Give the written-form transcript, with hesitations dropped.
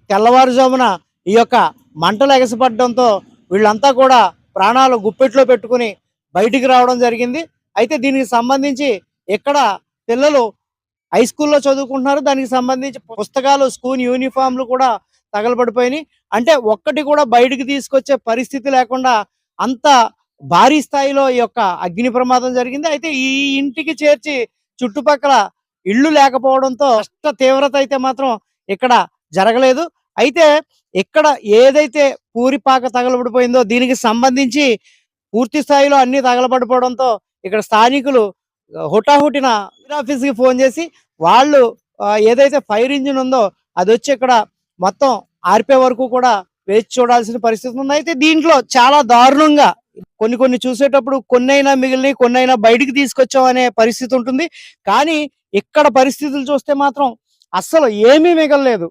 తెల్లవారుజామున ఈ యొక్క మంటలు ఎగసిపడడంతో వీళ్ళంతా కూడా ప్రాణాలు గుప్పెట్లో పెట్టుకుని బయటికి రావడం జరిగింది. అయితే దీనికి సంబంధించి ఇక్కడ పిల్లలు హై స్కూల్లో చదువుకుంటున్నారు. దానికి సంబంధించి పుస్తకాలు, స్కూల్ యూనిఫామ్లు కూడా తగలబడిపోయినాయి. అంటే ఒక్కటి కూడా బయటికి తీసుకొచ్చే పరిస్థితి లేకుండా అంత భారీ స్థాయిలో ఈ యొక్క అగ్ని ప్రమాదం జరిగింది. అయితే ఈ ఇంటికి చేర్చి చుట్టుపక్కల ఇళ్ళు లేకపోవడంతో నష్ట తీవ్రత అయితే మాత్రం ఇక్కడ జరగలేదు. అయితే ఇక్కడ ఏదైతే పూరిపాక తగలబడిపోయిందో దీనికి సంబంధించి పూర్తి స్థాయిలో అన్ని తగలబడిపోవడంతో ఇక్కడ స్థానికులు హుటాహుటిన ఫైర్ ఆఫీస్‌కి ఫోన్ చేసి వాళ్ళు ఏదైతే ఫైర్ ఇంజిన్ ఉందో అది వచ్చి ఇక్కడ మొత్తం ఆర్పే వరకు కూడా వేచి చూడాల్సిన పరిస్థితి ఉంది. అయితే దీంట్లో చాలా దారుణంగా కొన్ని చూసేటప్పుడు కొన్నైనా మిగిలినయి, కొన్నైనా బయటికి తీసుకొచ్చాం అనే పరిస్థితి ఉంటుంది. కానీ ఇక్కడ పరిస్థితులు చూస్తే మాత్రం అస్సలు ఏమీ మిగలలేదు.